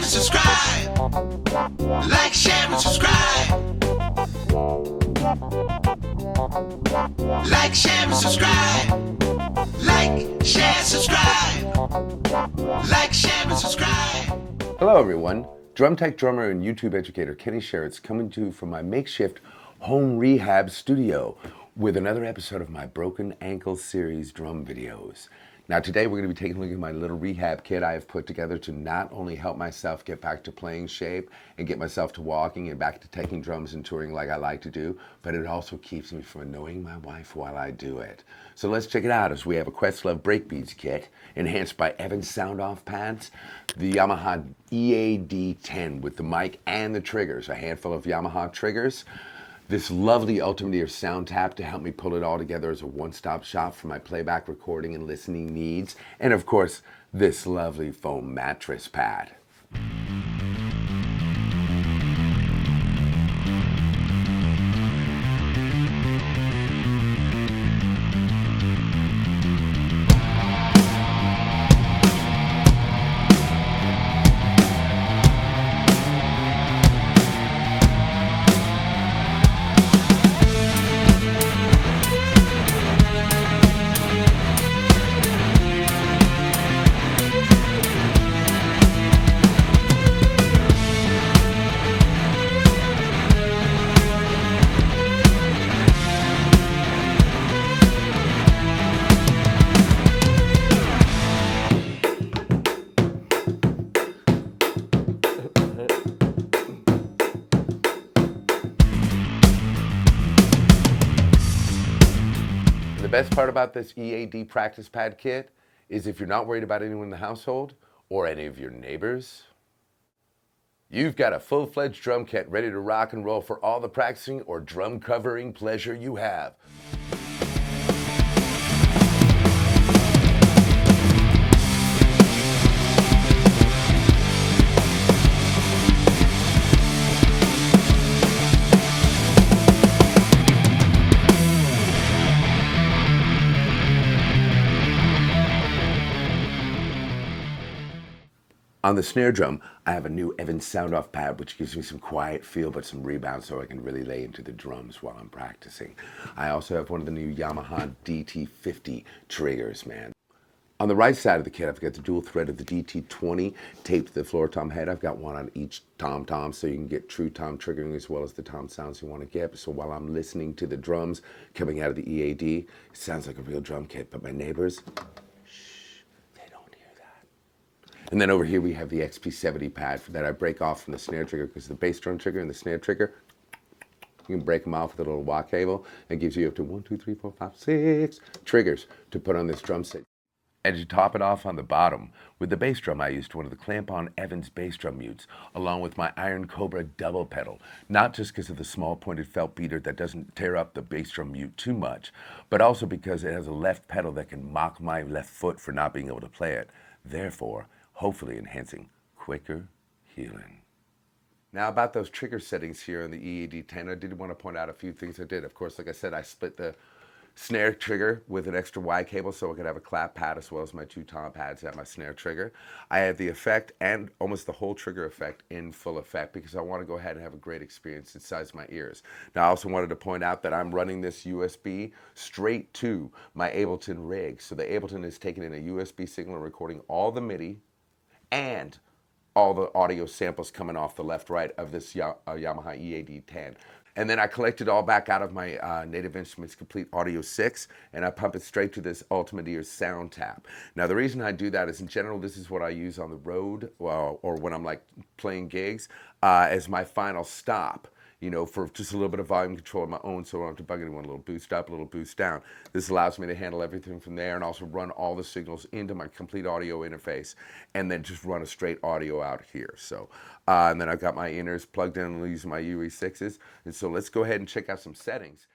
and subscribe. Like, share, and subscribe. Like, share, and subscribe. Like, share, subscribe. Like, share, and subscribe. Hello everyone, drum tech drummer and YouTube educator Kenny Sherritt's coming to you from my makeshift home rehab studio with another episode of my Broken Ankle series drum videos. Now today we're going to be taking a look at my little rehab kit I have put together to not only help myself get back to playing shape and get myself to walking and back to taking drums and touring like I like to do, but it also keeps me from annoying my wife while I do it. So let's check it out as we have a Questlove Breakbeats kit enhanced by Evans sound-off pads, the Yamaha EAD 10 with the mic and the triggers, a handful of Yamaha triggers, this lovely Ultimateer sound tap to help me pull it all together as a one-stop shop for my playback, recording, and listening needs. And of course, this lovely foam mattress pad. The best part about this EAD practice pad kit is if you're not worried about anyone in the household or any of your neighbors, you've got a full-fledged drum kit ready to rock and roll for all the practicing or drum covering pleasure you have. On the snare drum, I have a new Evans sound-off pad, which gives me some quiet feel but some rebound so I can really lay into the drums while I'm practicing. I also have one of the new Yamaha DT50 triggers, man. On the right side of the kit, I've got the dual thread of the DT20 taped to the floor tom head. I've got one on each tom so you can get true tom triggering as well as the tom sounds you want to get. So while I'm listening to the drums coming out of the EAD, it sounds like a real drum kit, but my neighbors, and then over here we have the XP70 pad that I break off from the snare trigger because the bass drum trigger and the snare trigger, you can break them off with a little walk cable. It gives you up to 1, 2, 3, 4, 5, 6 triggers to put on this drum set. And to top it off on the bottom, with the bass drum I used one of the clamp-on Evans bass drum mutes, along with my Iron Cobra double pedal, not just because of the small pointed felt beater that doesn't tear up the bass drum mute too much, but also because it has a left pedal that can mock my left foot for not being able to play it. Therefore, hopefully enhancing quicker healing. Now about those trigger settings here on the EAD 10, I did want to point out a few things I did. Of course, like I said, I split the snare trigger with an extra wide cable so I could have a clap pad as well as my 2 tom pads at my snare trigger. I have the effect and almost the whole trigger effect in full effect because I want to go ahead and have a great experience inside my ears. Now I also wanted to point out that I'm running this USB straight to my Ableton rig. So the Ableton is taking in a USB signal and recording all the MIDI and all the audio samples coming off the left-right of this Yamaha EAD 10. And then I collect it all back out of my Native Instruments Complete Audio 6, and I pump it straight to this Ultimateer sound tap. Now the reason I do that is in general this is what I use on the road or when I'm like playing gigs as my final stop. You know, for just a little bit of volume control of my own so I don't have to bug anyone, a little boost up, a little boost down. This allows me to handle everything from there and also run all the signals into my complete audio interface and then just run a straight audio out here. So, and then I've got my inners plugged in and using my UE6s. And so let's go ahead and check out some settings.